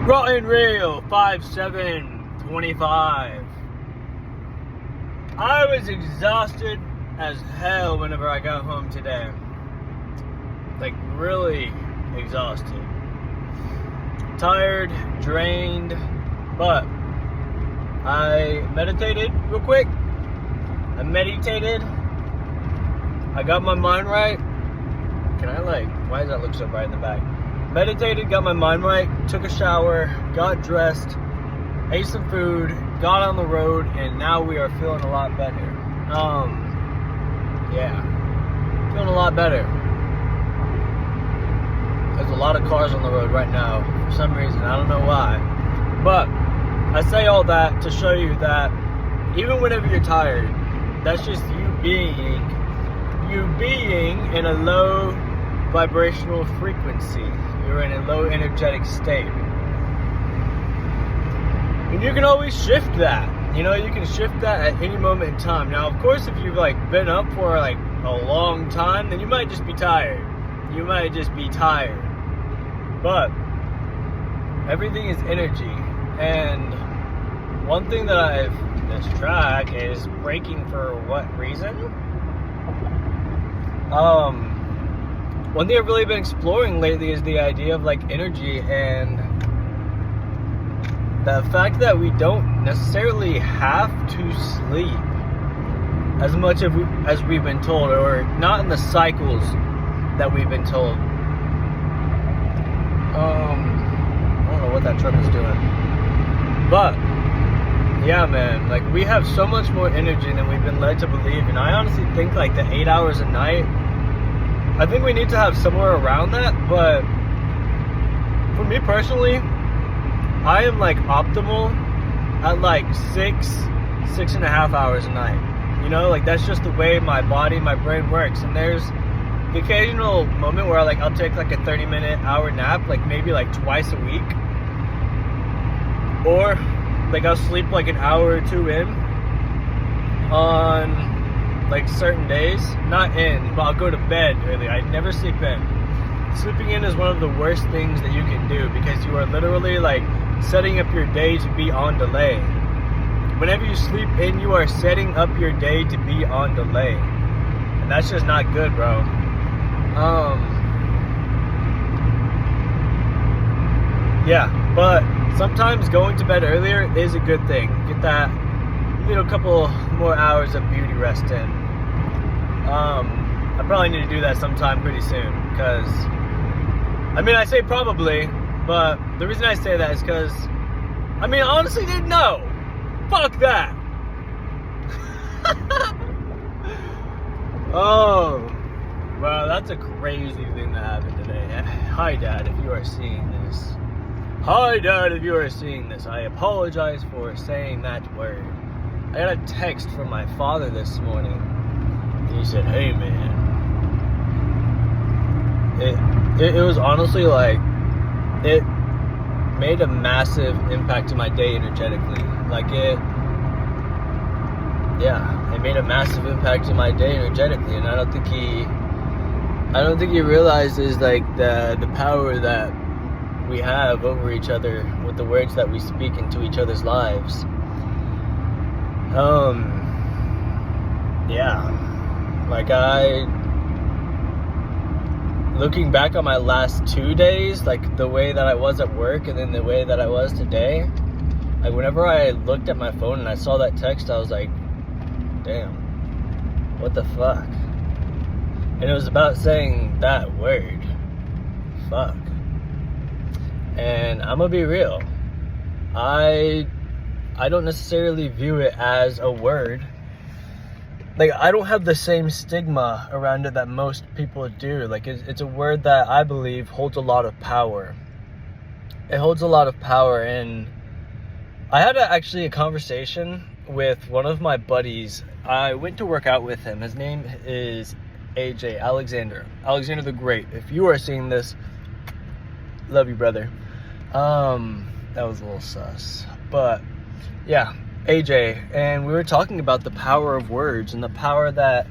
Rotten Rail 5725. I was exhausted as hell whenever I got home today. Like, really exhausted. Tired, drained, but I meditated real quick. I got my mind right. Why does that look so bright in the back? Meditated, got my mind right, took a shower, got dressed, ate some food, got on the road, and now we are feeling a lot better. Feeling a lot better. There's a lot of cars on the road right now for some reason. I don't know why. But I say all that to show you that even whenever you're tired, that's just you being in a low vibrational frequency. You're in a low energetic state. And you can always shift that. You know, you can shift that at any moment in time. Now, of course, if you've been up for a long time, then you might just be tired. But everything is energy. And one thing that I've this track is braking for what reason? One thing I've really been exploring lately is the idea of energy and the fact that we don't necessarily have to sleep as much as we've been told, or not in the cycles that we've been told. I don't know what that truck is doing, but yeah, man, we have so much more energy than we've been led to believe. And I honestly think the 8 hours a night, I think we need to have somewhere around that. But for me personally, I am optimal at 6.5 hours a night. You know, that's just the way my body, my brain works. And there's the occasional moment where I'll take a 30-minute hour nap, maybe twice a week. Or I'll sleep an hour or two in on certain days. Not in, but I'll go to bed early. I never sleep in. Sleeping in is one of the worst things that you can do, because you are literally setting up your day to be on delay. Whenever you sleep in, you are setting up your day to be on delay. And that's just not good, bro. But sometimes going to bed earlier is a good thing. Get that couple more hours of beauty rest in. I probably need to do that sometime pretty soon, because I say probably, but the reason I say that is because I honestly didn't know. Fuck that. Oh, well, that's a crazy thing that happened today. Hi, Dad, if you are seeing this. Hi, Dad, if you are seeing this. I apologize for saying that word. I got a text from my father this morning. And he said, "Hey, man." It was honestly it made a massive impact to my day energetically. It made a massive impact to my day energetically, and I don't think he realizes the power that we have over each other with the words that we speak into each other's lives. Looking back on my last 2 days, the way that I was at work and then the way that I was today, whenever I looked at my phone and I saw that text, I was damn, what the fuck? And it was about saying that word, fuck. And I'm gonna be real, I don't necessarily view it as a word. I don't have the same stigma around it that most people do. It's a word that I believe holds a lot of power. It holds a lot of power, and I had actually a conversation with one of my buddies. I went to work out with him. His name is AJ, Alexander the Great. If you are seeing this, love you, brother. That was a little sus, but yeah, AJ, and we were talking about the power of words and the power that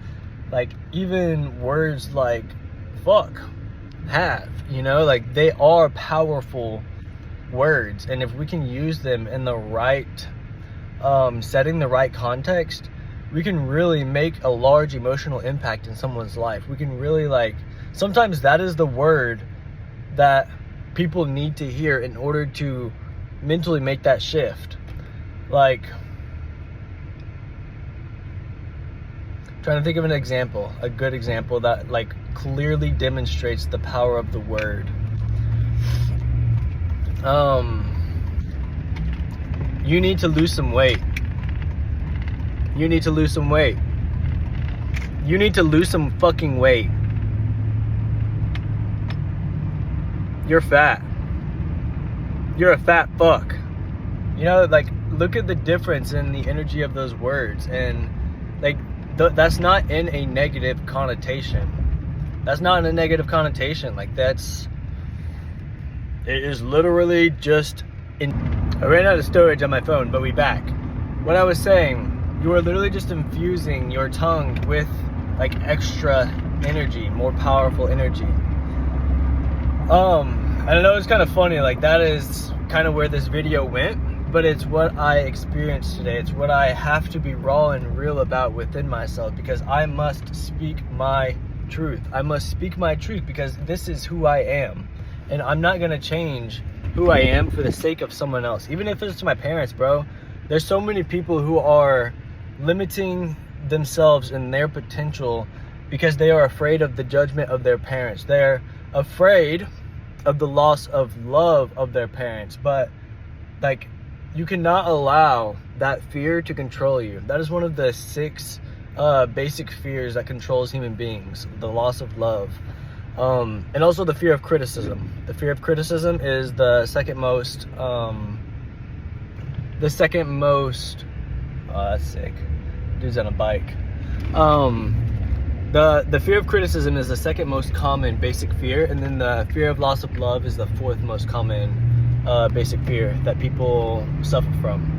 even words like fuck have, they are powerful words, and if we can use them in the right setting, the right context, we can really make a large emotional impact in someone's life. We can really, like, sometimes that is the word that people need to hear in order to mentally make that shift. Like, trying to think of an example, a good example that like clearly demonstrates the power of the word. You need to lose some weight. You need to lose some weight. You need to lose some fucking weight. You're fat. You're a fat fuck. You know, like, look at the difference in the energy of those words. And, like, that's not in a negative connotation. That's not in a negative connotation. Like, it is literally just I ran out of storage on my phone, but we back. What I was saying, you are literally just infusing your tongue with, like, extra energy, more powerful energy. I know it's kind of funny, like, that is kind of where this video went, but it's what I experienced today. It's what I have to be raw and real about within myself, because I must speak my truth. I must speak my truth because this is who I am, and I'm not gonna change who I am for the sake of someone else. Even if it's to my parents, bro. There's so many people who are limiting themselves and their potential because they are afraid of the judgment of their parents. They're afraid of the loss of love of their parents. But, like, you cannot allow that fear to control you. That is one of the 6 basic fears that controls human beings: the loss of love, and also the fear of criticism. The fear of criticism is the second most that's sick. Dude's on a bike. The fear of criticism is the second most common basic fear, and then the fear of loss of love is the 4th most common basic fear that people suffer from.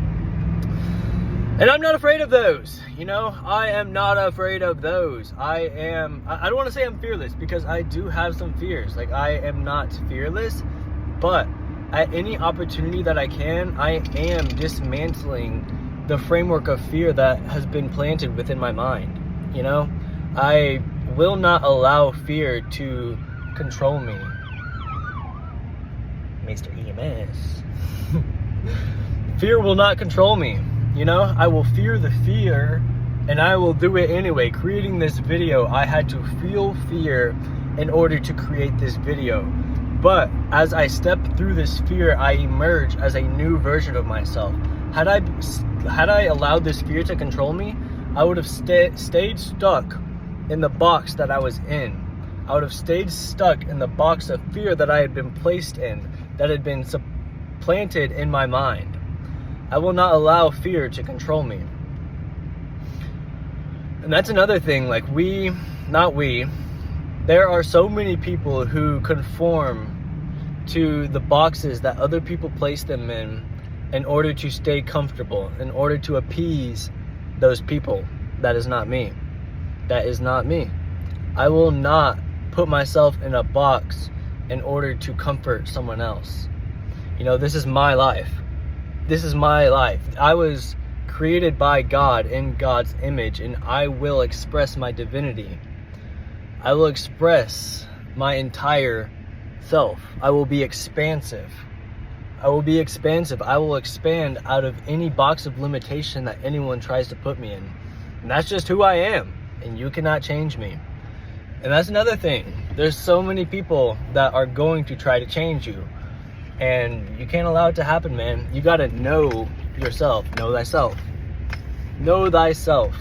And I'm not afraid of those, you know? I am not afraid of those. I don't want to say I'm fearless, because I do have some fears. Like, I am not fearless, but at any opportunity that I can, I am dismantling the framework of fear that has been planted within my mind, you know? I will not allow fear to control me. Mr. EMS. Fear will not control me, you know? I will fear the fear, and I will do it anyway. Creating this video, I had to feel fear in order to create this video. But as I step through this fear, I emerge as a new version of myself. Had I allowed this fear to control me, I would have stayed stuck in the box that I was in. I would have stayed stuck in the box of fear that I had been placed in, that had been supplanted in my mind. I will not allow fear to control me. And that's another thing, like, there are so many people who conform to the boxes that other people place them in order to stay comfortable, in order to appease those people. That is not me. That is not me. I will not put myself in a box in order to comfort someone else. You know, this is my life. This is my life. I was created by God in God's image, and I will express my divinity. I will express my entire self. I will be expansive. I will be expansive. I will expand out of any box of limitation that anyone tries to put me in. And that's just who I am. And you cannot change me. And that's another thing. There's so many people that are going to try to change you. And you can't allow it to happen, man. You gotta know yourself. Know thyself. Know thyself.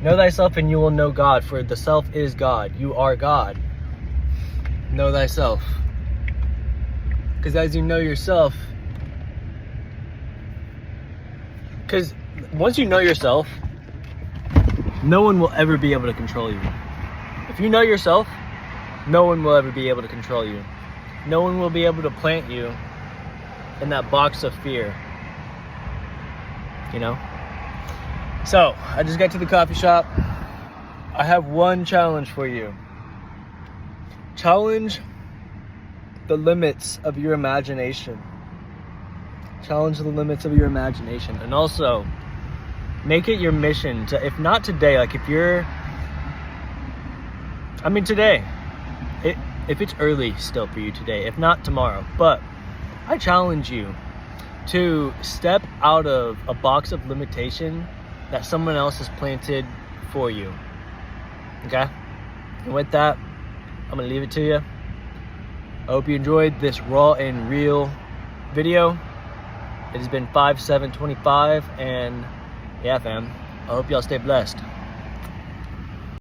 Know thyself, and you will know God, for the self is God. You are God. Know thyself. Because as you know yourself, because once you know yourself, no one will ever be able to control you. If you know yourself, no one will ever be able to control you. No one will be able to plant you in that box of fear. You know? So, I just got to the coffee shop. I have one challenge for you. Challenge the limits of your imagination. Challenge the limits of your imagination. And also, make it your mission to, if not today, like if you're, I mean today, if it's early still for you today, if not tomorrow, but I challenge you to step out of a box of limitation that someone else has planted for you. Okay? And with that, I'm gonna leave it to you. I hope you enjoyed this raw and real video. It has been 5/7/25, and yeah, fam, I hope y'all stay blessed.